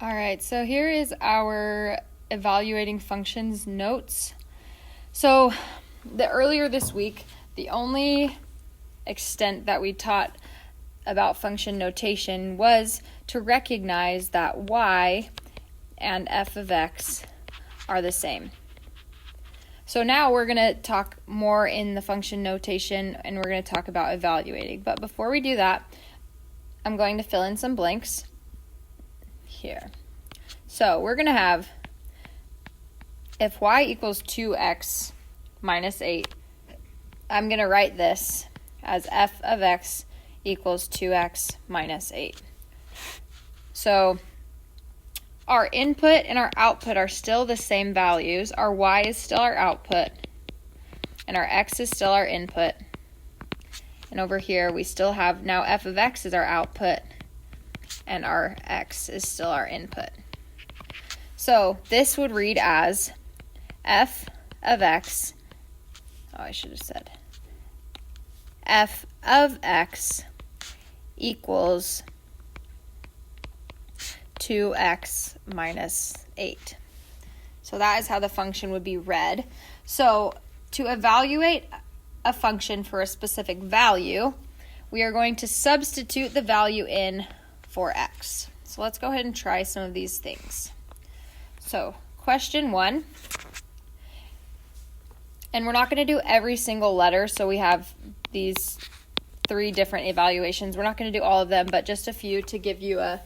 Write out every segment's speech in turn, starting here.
All right, so here is our evaluating functions notes. So earlier this week, the only extent that we taught about function notation was to recognize that y and f of x are the same. So now we're going to talk more in the function notation, and we're going to talk about evaluating. But before we do that, I'm going to fill in some blanks here. So we're going to have, if y equals 2x minus 8, I'm going to write this as f of x equals 2x minus 8. So our input and our output are still the same values. Our y is still our output, and our x is still our input. And over here we still have, now f of x is our output, and our x is still our input. So this would read as f of x, I should have said f of x equals 2x minus 8. So that is how the function would be read. So to evaluate a function for a specific value, we are going to substitute the value in for x. So let's go ahead and try some of these things. So question 1, and we're not going to do every single letter, so we have these 3 different evaluations. We're not going to do all of them, but just a few to give you a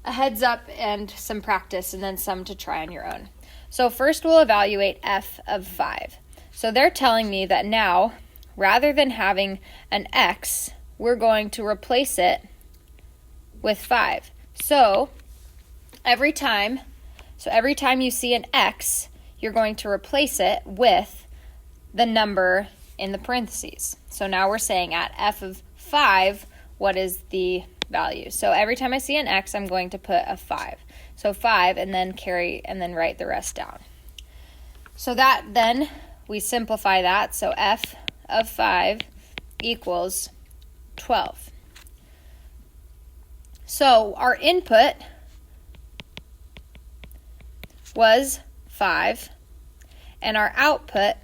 heads up and some practice, and then some to try on your own. So first we'll evaluate f of 5. So they're telling me that now, rather than having an x, we're going to replace it with 5. So every time you see an x, you're going to replace it with the number in the parentheses. So now we're saying at f of 5, what is the value? So every time I see an x, I'm going to put a 5. So 5, and then write the rest down. So that then we simplify that. So f of 5 equals 12. So our input was 5, and our output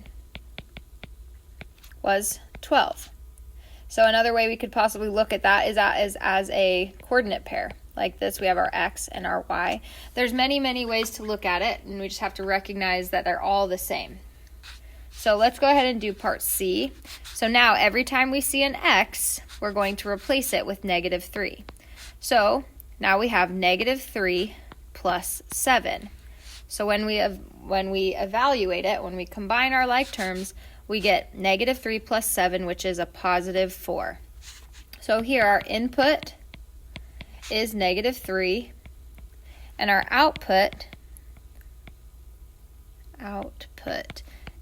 was 12. So another way we could possibly look at that is as a coordinate pair. Like this, we have our x and our y. There's many, many ways to look at it, and we just have to recognize that they're all the same. So let's go ahead and do part C. So now every time we see an x, we're going to replace it with negative 3. So now we have negative 3 plus 7. So when we evaluate it, when we combine our like terms, we get negative 3 plus 7, which is a positive 4. So here our input is negative 3, and our output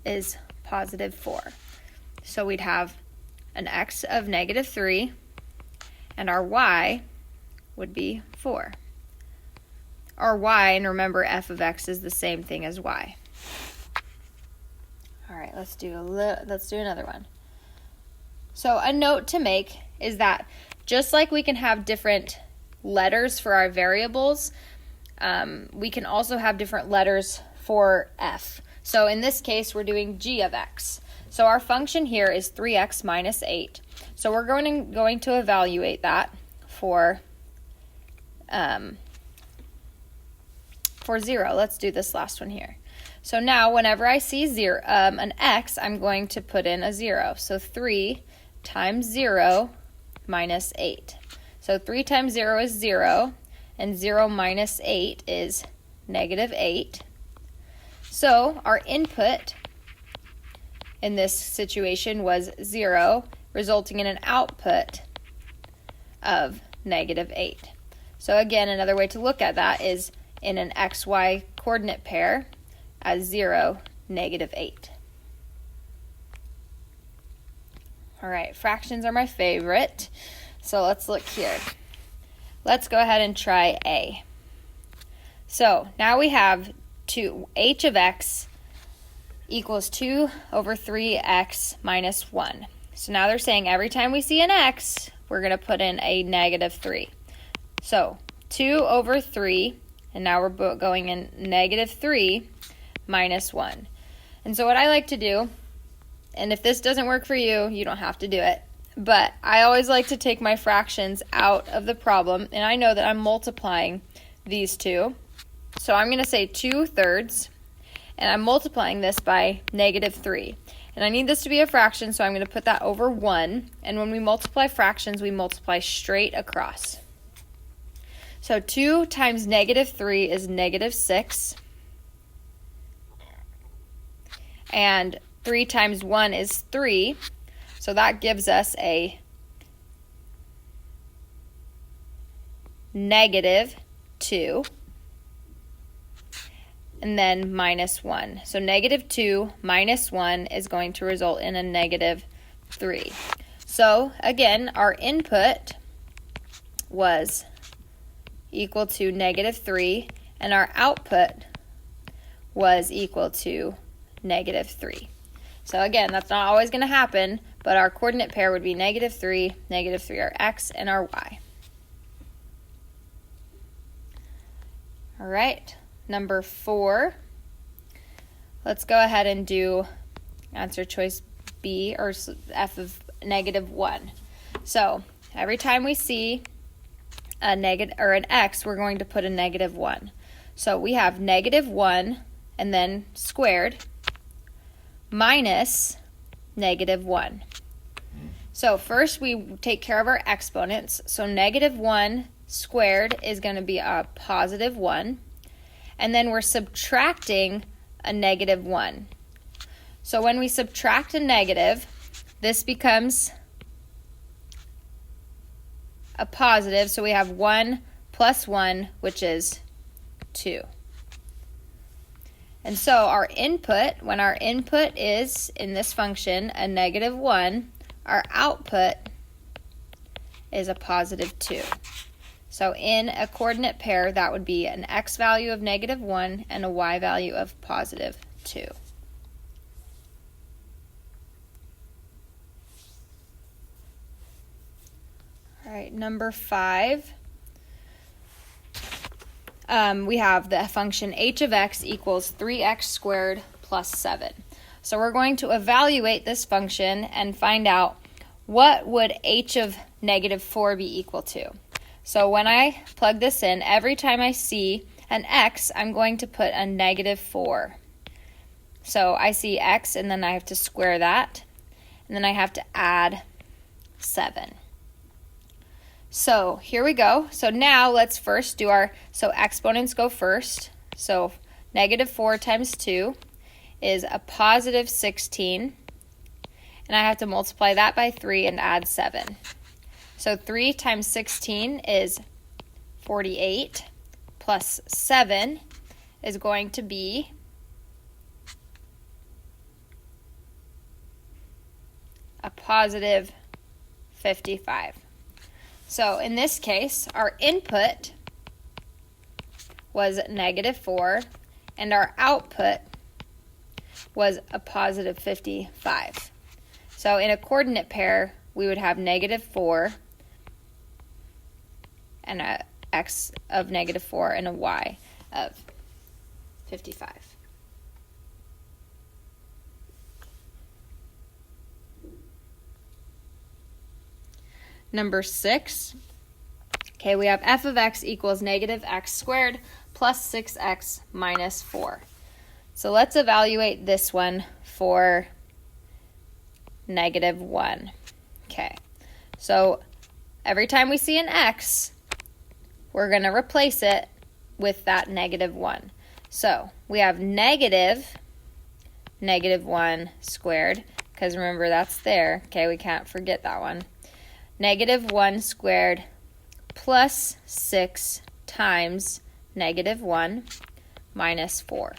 is positive 4. So we'd have an x of negative 3, and our y would be 4. Our y, and remember f of x is the same thing as y. All right, let's do another one. So a note to make is that just like we can have different letters for our variables, we can also have different letters for f. So in this case, we're doing g of x. So our function here is 3x minus 8. So we're going to evaluate that for 0. Let's do this last one here. So now whenever I see an x, I'm going to put in a 0. So 3 times 0 minus 8. So 3 times 0 is 0, and 0 minus 8 is negative 8. So our input in this situation was 0, resulting in an output of negative 8. So again, another way to look at that is in an xy coordinate pair as 0, negative 8. All right, fractions are my favorite. So let's look here. Let's go ahead and try A. So now we have h of x equals 2 over 3x minus 1. So now they're saying every time we see an x, we're going to put in a negative 3. So 2 over 3, and now we're going in negative 3 minus 1. And so what I like to do, and if this doesn't work for you, you don't have to do it, but I always like to take my fractions out of the problem, and I know that I'm multiplying these two. So I'm going to say 2/3, and I'm multiplying this by negative 3. And I need this to be a fraction, so I'm going to put that over 1. And when we multiply fractions, we multiply straight across. So 2 times negative 3 is negative 6. And 3 times 1 is 3. So that gives us a negative 2. And then minus 1. So negative 2 minus 1 is going to result in a negative 3. So again, our input was equal to negative 3, and our output was equal to negative 3. So again, that's not always going to happen, but our coordinate pair would be negative 3, our x, and our y. All right. Number 4, let's go ahead and do answer choice B, or f of negative 1. So every time we see a negative or an x, we're going to put a negative 1. So we have negative 1 and then squared minus negative 1. So first we take care of our exponents. So negative 1 squared is going to be a positive 1. And then we're subtracting a negative 1. So when we subtract a negative, this becomes a positive. So we have 1 plus 1, which is 2. And so our input, when our input is, in this function, a negative 1, our output is a positive 2. So in a coordinate pair, that would be an x value of negative 1 and a y value of positive 2. All right, number 5. We have the function h of x equals 3x squared plus 7. So we're going to evaluate this function and find out what would h of negative 4 be equal to. So when I plug this in, every time I see an x, I'm going to put a negative 4. So I see x, and then I have to square that, and then I have to add 7. So here we go. So now let's first do so exponents go first. So negative 4 times 2 is a positive 16, and I have to multiply that by 3 and add 7. So 3 times 16 is 48, plus 7 is going to be a positive 55. So in this case, our input was negative 4, and our output was a positive 55. So in a coordinate pair, we would have negative 4 and a x of negative 4 and a y of 55. Number 6. Okay, we have f of x equals negative x squared plus 6x minus 4. So let's evaluate this one for negative 1. Okay, so every time we see an x, we're going to replace it with that negative 1. So we have negative 1 squared, because remember that's there. Okay, we can't forget that one. Negative 1 squared plus 6 times negative 1 minus 4.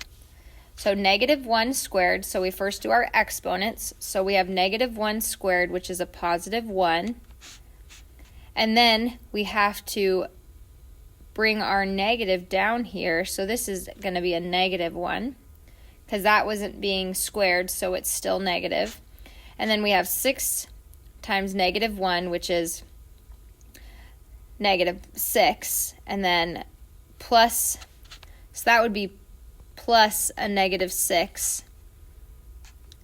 So negative 1 squared, so we first do our exponents. So we have negative 1 squared, which is a positive 1. And then we have to bring our negative down here. So this is going to be a negative 1, because that wasn't being squared, so it's still negative. And then we have 6 times negative 1, which is negative 6, and then plus, so that would be plus a negative 6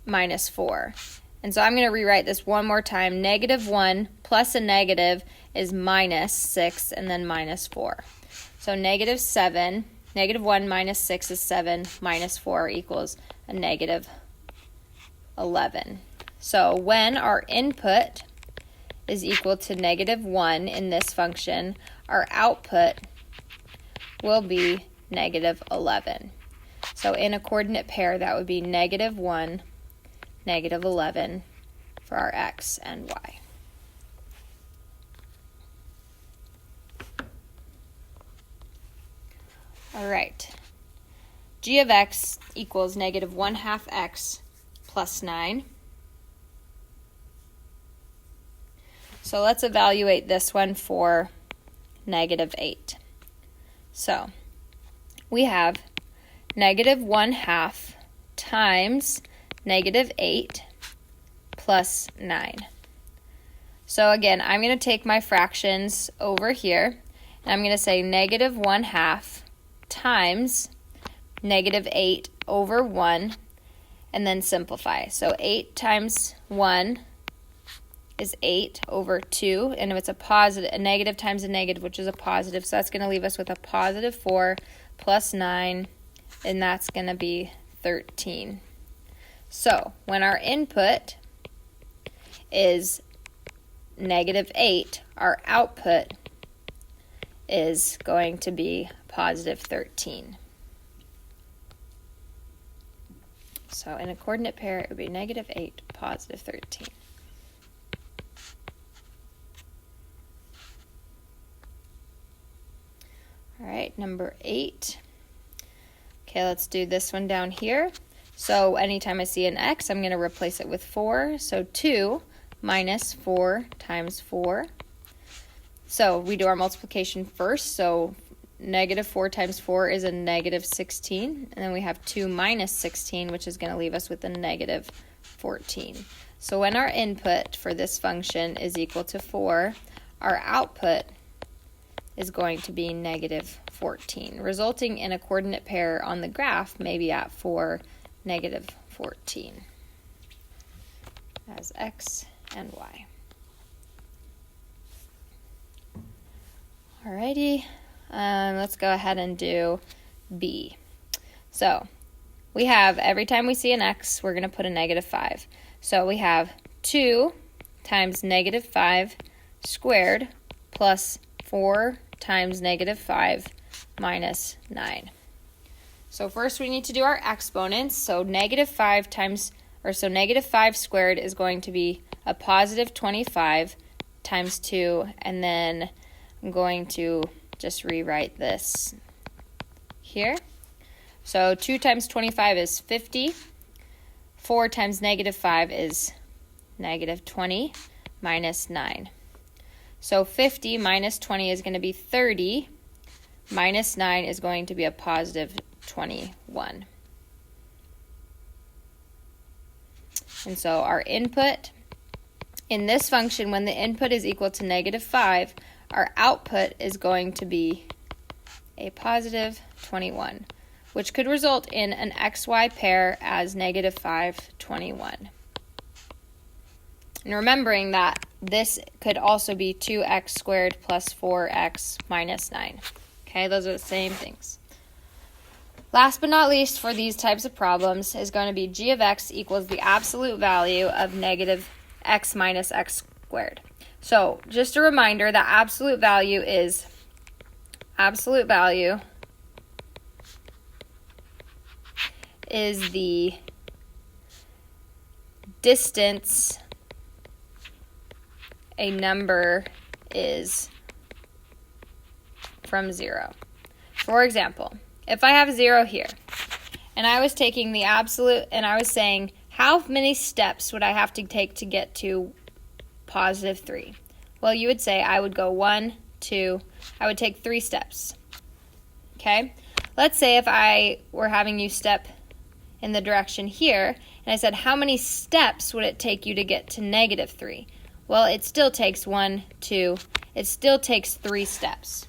minus 4. And so I'm going to rewrite this one more time. Negative 1 plus a negative is minus 6, and then minus 4. So negative 7, negative 1 minus 6 is 7, minus 4 equals a negative 11. So when our input is equal to negative 1 in this function, our output will be negative 11. So in a coordinate pair, that would be negative 1, negative 11 for our x and y. All right. G of x equals negative 1/2 x plus 9. So let's evaluate this one for negative 8. So we have negative 1/2 times negative 8 plus 9. So again, I'm going to take my fractions over here, and I'm going to say negative 1/2 times negative 8 over 1, and then simplify. So 8 times 1 is 8 over 2, and if it's a negative times a negative, which is a positive, so that's going to leave us with a positive 4 plus 9, and that's going to be 13. So when our input is negative 8, our output is going to be positive 13. So in a coordinate pair, it would be negative 8, positive 13. All right, number 8. Okay, let's do this one down here. So anytime I see an x, I'm going to replace it with 4. So 2 minus 4 times 4. So we do our multiplication first. So negative 4 times 4 is a negative 16. And then we have 2 minus 16, which is going to leave us with a negative 14. So when our input for this function is equal to 4, our output is going to be negative 14, resulting in a coordinate pair on the graph maybe at 4, negative 14 as x and y. Alrighty, let's go ahead and do b. So we have, every time we see an x, we're going to put a negative 5. So we have 2 times negative 5 squared plus 4 times negative 5 minus 9. So first we need to do our exponents. So negative 5 squared is going to be a positive 25 times 2, and then I'm going to just rewrite this here. So 2 times 25 is 50. 4 times negative 5 is negative 20 minus 9. So 50 minus 20 is going to be 30. Minus 9 is going to be a positive 21. And so our input in this function, when the input is equal to negative 5, our output is going to be a positive 21, which could result in an xy pair as negative 5, 21. And remembering that this could also be 2x squared plus 4x minus 9. Okay, those are the same things. Last but not least for these types of problems is going to be g of x equals the absolute value of negative x minus x squared. So just a reminder that absolute value is the distance a number is from 0. For example, if I have 0 here, and I was taking the absolute, and I was saying, how many steps would I have to take to get to positive 3? Well, you would say I would go 1, 2, I would take 3 steps. Okay? Let's say if I were having you step in the direction here, and I said, how many steps would it take you to get to negative 3? Well, it still takes 1, 2, it still takes 3 steps.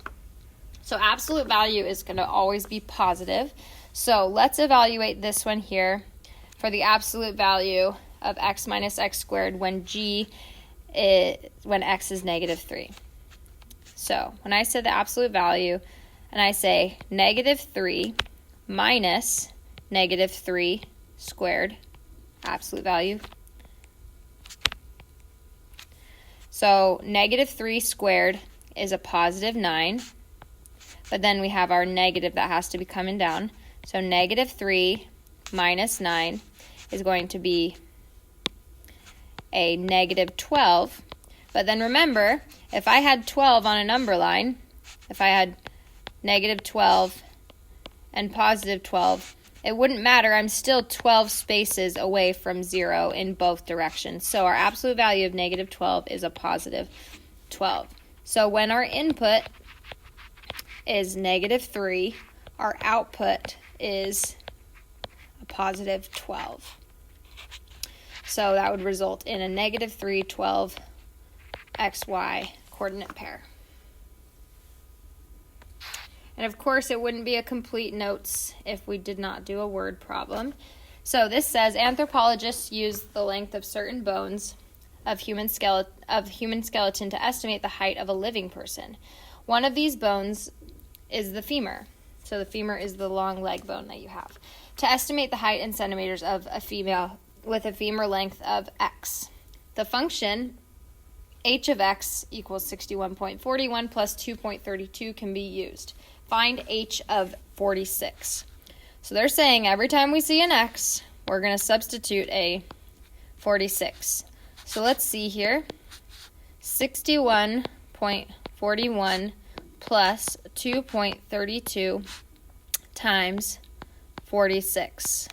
So absolute value is going to always be positive. So let's evaluate this one here for the absolute value of x minus x squared when x is negative 3. So when I say the absolute value, and I say negative 3 minus negative 3 squared, absolute value. So negative 3 squared is a positive 9, but then we have our negative that has to be coming down. So negative 3 minus 9 is going to be a negative 12. But then remember, if I had 12 on a number line, if I had negative 12 and positive 12, it wouldn't matter. I'm still 12 spaces away from 0 in both directions. So our absolute value of negative 12 is a positive 12. So when our input is negative 3, our output is a positive 12. So that would result in a negative 3, 12, xy coordinate pair. And of course, it wouldn't be a complete notes if we did not do a word problem. So this says anthropologists use the length of certain bones of human skeleton to estimate the height of a living person. One of these bones is the femur. So the femur is the long leg bone that you have. To estimate the height in centimeters of a female with a femur length of x. The function h of x equals 61.41 plus 2.32 can be used. Find h of 46. So they're saying every time we see an x, we're going to substitute a 46. So let's see here. 61.41 plus 2.32 times 46.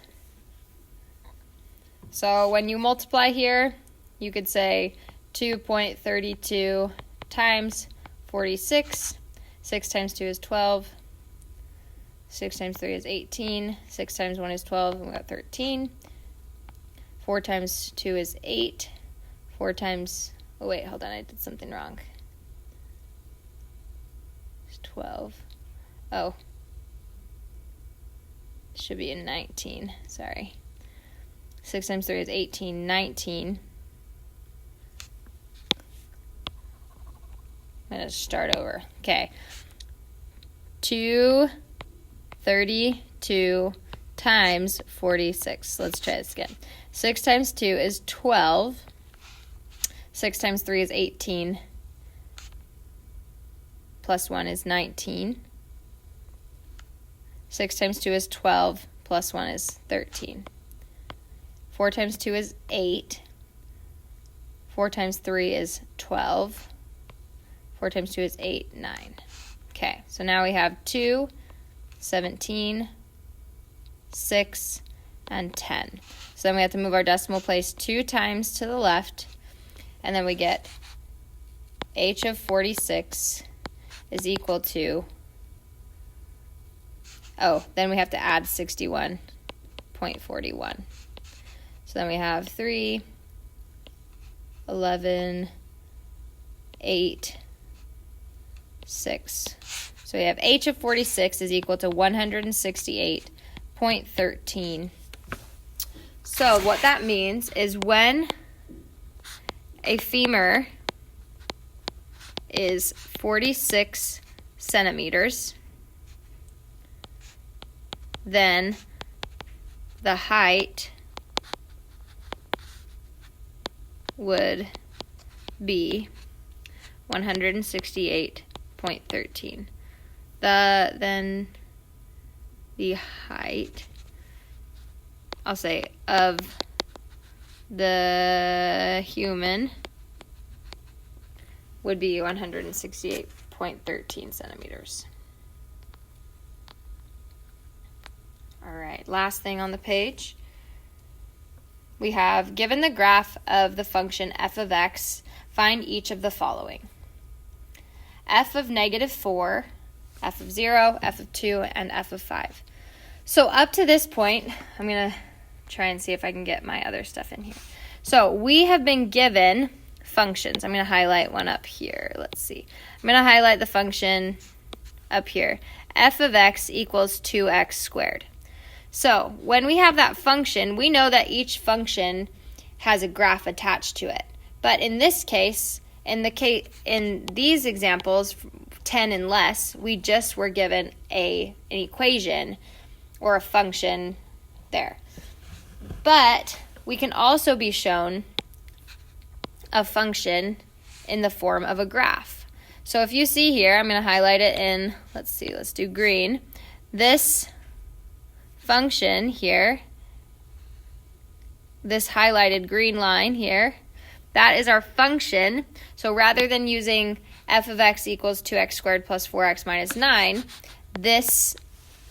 So when you multiply here, you could say 2.32 times 46. 6 times 2 is 12. 6 times 3 is 18. 6 times 1 is 12, and we got 13. 4 times 2 is 8. 4 times, oh wait, hold on, I did something wrong. It's 12. Oh. It should be a 19, sorry. 6 times 3 is 18, 19. I'm going to start over. Okay. 232 times 46. Let's try this again. 6 times 2 is 12. 6 times 3 is 18. Plus 1 is 19. 6 times 2 is 12. Plus 1 is 13. 4 times 2 is 8. 4 times 3 is 12. 4 times 2 is 8, 9. Okay, so now we have 2, 17, 6, and 10. So then we have to move our decimal place 2 times to the left, and then we get h of 46 is equal to, then we have to add 61.41. So then we have 3, 11, 8, 6. So we have h of 46 is equal to 168.13. So what that means is when a femur is 46 centimeters, then the height would be 168.13. Then the height, I'll say, of the human would be 168.13 centimeters. All right, last thing on the page. We have, given the graph of the function f of x, find each of the following. F of negative 4, f of 0, f of 2, and f of 5. So up to this point, I'm going to try and see if I can get my other stuff in here. So we have been given functions. I'm going to highlight one up here. Let's see. I'm going to highlight the function up here. F of x equals 2x squared. So when we have that function, we know that each function has a graph attached to it. But in this case, in these examples, 10 and less, we just were given an equation or a function there. But we can also be shown a function in the form of a graph. So if you see here, I'm going to highlight it in, let's do green. This function here, this highlighted green line here, that is our function. So rather than using f of x equals 2x squared plus 4x minus 9, this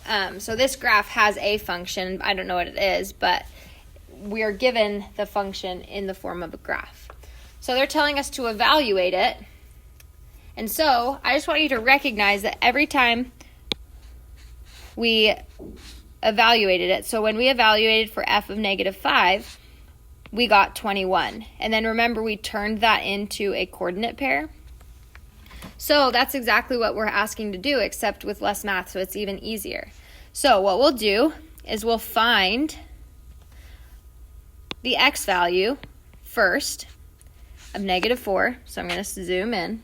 graph has a function. I don't know what it is, but we are given the function in the form of a graph. So they're telling us to evaluate it. And so I just want you to recognize that every time we evaluated it, so when we evaluated for f of negative 5, we got 21. And then remember, we turned that into a coordinate pair. So that's exactly what we're asking to do, except with less math, so it's even easier. So what we'll do is we'll find the x value first of negative 4. So I'm going to zoom in.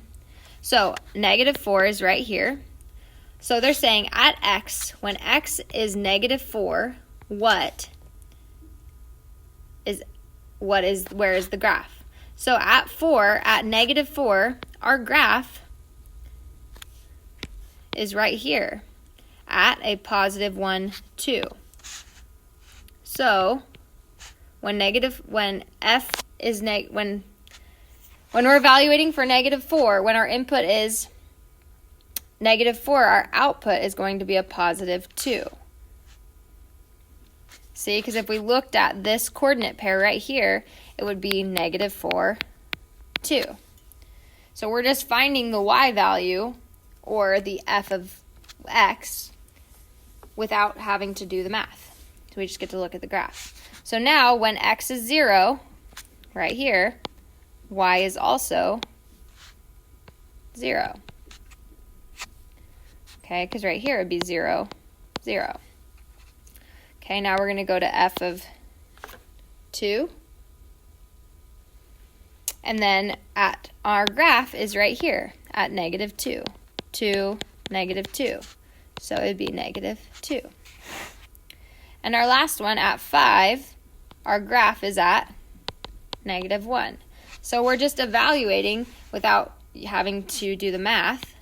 So negative 4 is right here. So they're saying at x, when x is negative 4, where is the graph? So at negative 4, our graph is right here at a positive 1, 2. So when we're evaluating for negative 4, when our input is negative 4, our output is going to be a positive 2. See, because if we looked at this coordinate pair right here, it would be negative 4, 2. So we're just finding the y value, or the f of x, without having to do the math. So we just get to look at the graph. So now when x is 0, right here, y is also 0. Okay, because right here it would be 0, 0. Okay, now we're going to go to f of 2. And then at our graph is right here at negative 2, 2, negative 2. So it would be negative 2. And our last one at 5, our graph is at negative 1. So we're just evaluating without having to do the math.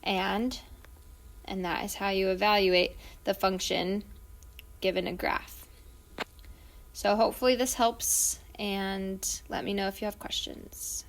And that is how you evaluate the function given a graph. So hopefully this helps, and let me know if you have questions.